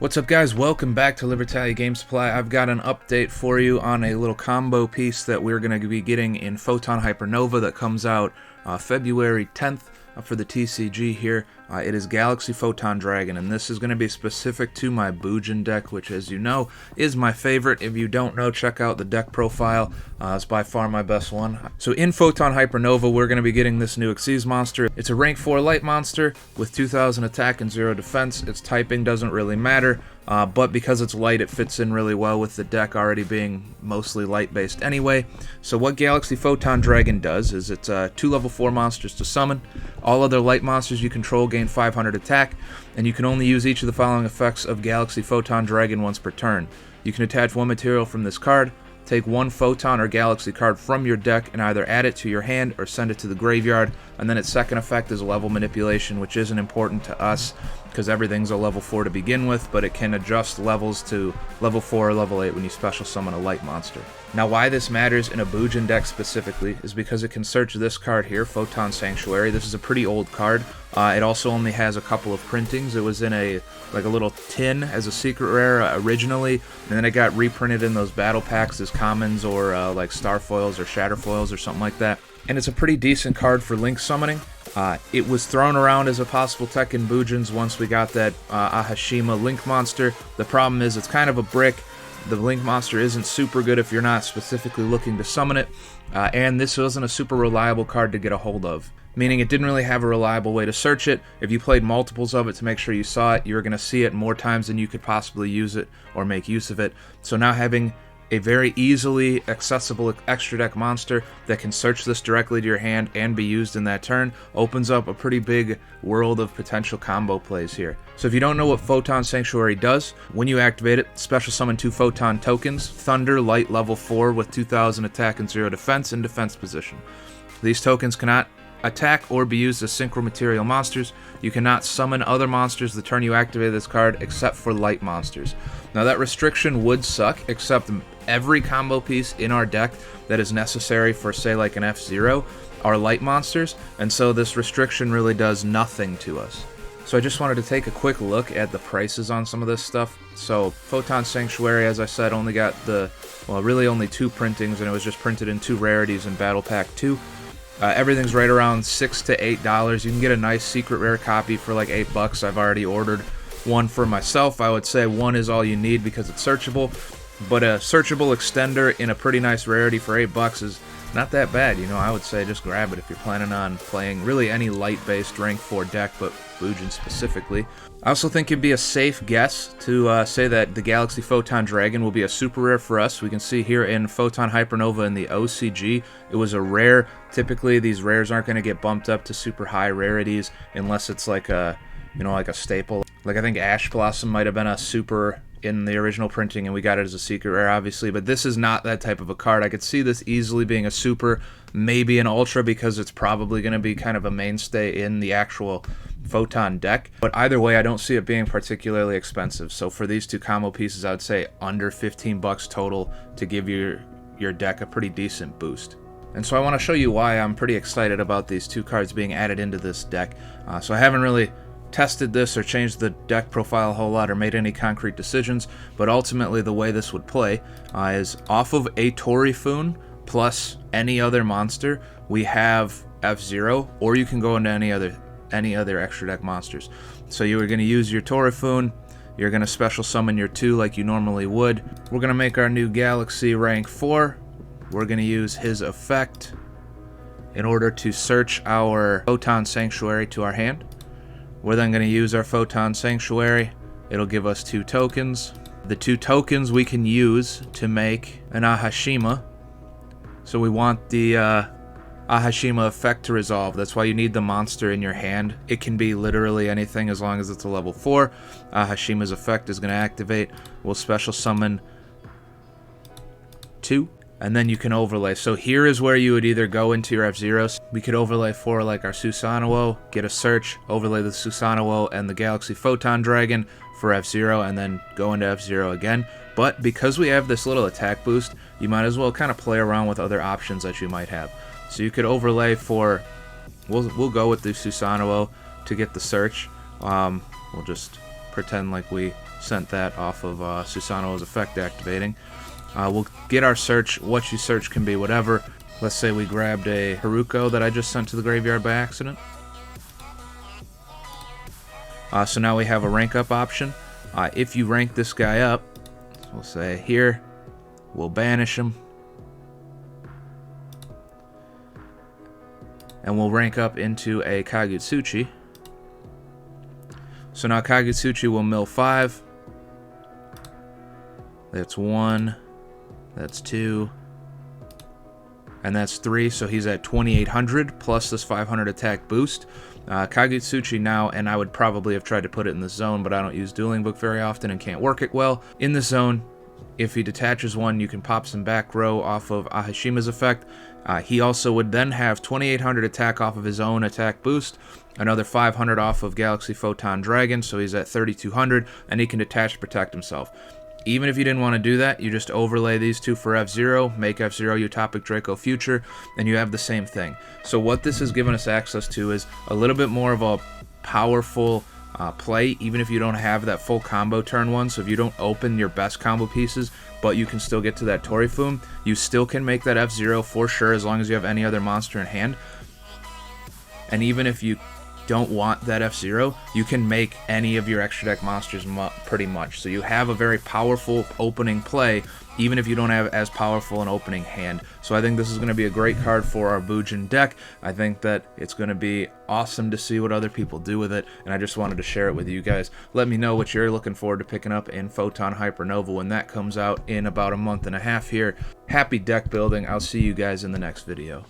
What's up, guys? Welcome back to Libertalia Game Supply. I've got an update for you on a little combo piece that we're going to be getting in Photon Hypernova that comes out February 10th for the TCG here. It is Galaxy Photon Dragon, and this is going to be specific to my Bujin deck, which, as you know, is my favorite. If you don't know, check out the deck profile. It's by far my best one. So in Photon Hypernova, we're going to be getting this new Xyz monster. It's a rank 4 light monster with 2000 attack and 0 defense. Its typing doesn't really matter. But because it's light, it fits in really well with the deck already being mostly light-based anyway. So what Galaxy Photon Dragon does is it's 2 level 4 monsters to summon. All other light monsters you control gain 500 attack, and you can only use each of the following effects of Galaxy Photon Dragon once per turn. You can attach one material from this card, take one Photon or Galaxy card from your deck and either add it to your hand or send it to the graveyard, and then its second effect is level manipulation, which isn't important to us because everything's a level 4 to begin with, but it can adjust levels to level 4 or level 8 when you special summon a light monster. Now, why this matters in a Bujin deck specifically is because it can search this card here, Photon Sanctuary. This is a pretty old card. It also only has a couple of printings. It was in a little tin as a secret rare originally, and then it got reprinted in those battle packs as commons or like starfoils or shatterfoils or something like that. And it's a pretty decent card for link summoning. It was thrown around as a possible tech in Bujins once we got that Ahashima Link monster. The problem is it's kind of a brick. The Link monster isn't super good if you're not specifically looking to summon it, and this wasn't a super reliable card to get a hold of, meaning it didn't really have a reliable way to search it. If you played multiples of it to make sure you saw it, you were going to see it more times than you could possibly use it or make use of it. So now having a very easily accessible extra deck monster that can search this directly to your hand and be used in that turn opens up a pretty big world of potential combo plays here. So if you don't know what Photon Sanctuary does, when you activate it, special summon 2 Photon tokens, Thunder, Light level 4 with 2000 attack and 0 defense in defense position. These tokens cannot attack or be used as synchro material monsters. You cannot summon other monsters the turn you activate this card except for light monsters. Now that restriction would suck, except every combo piece in our deck that is necessary for, say, like an F-Zero are light monsters, and so this restriction really does nothing to us. So I just wanted to take a quick look at the prices on some of this stuff. So Photon Sanctuary, as I said, only got really only 2 printings, and it was just printed in 2 rarities in Battle Pack 2. Everything's right around $6 to $8. You can get a nice secret rare copy for like $8. I've already ordered one for myself. I would say 1 is all you need because it's searchable, but a searchable extender in a pretty nice rarity for $8 is not that bad. You know, I would say just grab it if you're planning on playing really any light-based rank 4 deck, but Bujin specifically. I also think it'd be a safe guess to say that the Galaxy Photon Dragon will be a super rare for us. We can see here in Photon Hypernova in the OCG, it was a rare. Typically, these rares aren't going to get bumped up to super high rarities unless it's like a, like a staple. Like I think Ash Blossom might have been a super in the original printing, and we got it as a secret rare, obviously, but this is not that type of a card. I could see this easily being a super, maybe an ultra, because it's probably going to be kind of a mainstay in the actual Photon deck. But either way, I don't see it being particularly expensive. So for these 2 combo pieces, I would say under $15 total to give your deck a pretty decent boost. And so I want to show you why I'm pretty excited about these 2 cards being added into this deck. So I haven't really tested this or changed the deck profile a whole lot or made any concrete decisions, but ultimately the way this would play is off of a Torifun plus any other monster, we have F-Zero, or you can go into any other extra deck monsters. So you are going to use your Torifun, you're going to special summon your 2 like you normally would. We're going to make our new Galaxy rank 4. We're going to use his effect in order to search our Photon Sanctuary to our hand. We're then going to use our Photon Sanctuary. It'll give us 2 tokens. The 2 tokens we can use to make an Ahashima. So we want the Ahashima effect to resolve. That's why you need the monster in your hand. It can be literally anything as long as it's a level 4. Ahashima's effect is going to activate. We'll special summon 2. And then you can overlay. So here is where you would either go into your F-Zeros. We could overlay for like our Susanoo, get a search, overlay the Susanoo and the Galaxy Photon Dragon for F-Zero, and then go into F-Zero again. But because we have this little attack boost, you might as well kind of play around with other options that you might have. So you could overlay for, we'll go with the Susanoo to get the search. We'll just pretend like we sent that off of Susanoo's effect activating. We'll get our search. What you search can be whatever. Let's say we grabbed a Haruko that I just sent to the graveyard by accident. So now we have a rank up option. If you rank this guy up, we'll say here, we'll banish him. And we'll rank up into a Kagutsuchi. So now Kagutsuchi will mill 5. That's 1. That's 2. And that's 3. So he's at 2,800 plus this 500 attack boost. Kagutsuchi now, and I would probably have tried to put it in the zone, but I don't use Dueling Book very often and can't work it well. In the zone, if he detaches one, you can pop some back row off of Ahishima's effect. He also would then have 2,800 attack off of his own attack boost, another 500 off of Galaxy Photon Dragon, so he's at 3,200, and he can detach to protect himself. Even if you didn't want to do that, you just overlay these two for F-Zero, make F-Zero Utopic Draco Future, and you have the same thing. So what this has given us access to is a little bit more of a powerful play, even if you don't have that full combo turn 1. So if you don't open your best combo pieces, but you can still get to that Torifune, you still can make that F-Zero for sure, as long as you have any other monster in hand. And even if you don't want that F-Zero, you can make any of your extra deck monsters pretty much. So you have a very powerful opening play, even if you don't have as powerful an opening hand. So I think this is going to be a great card for our Bujin deck. I think that it's going to be awesome to see what other people do with it, and I just wanted to share it with you guys. Let me know what you're looking forward to picking up in Photon Hypernova when that comes out in about a month and a half here. Happy deck building. I'll see you guys in the next video.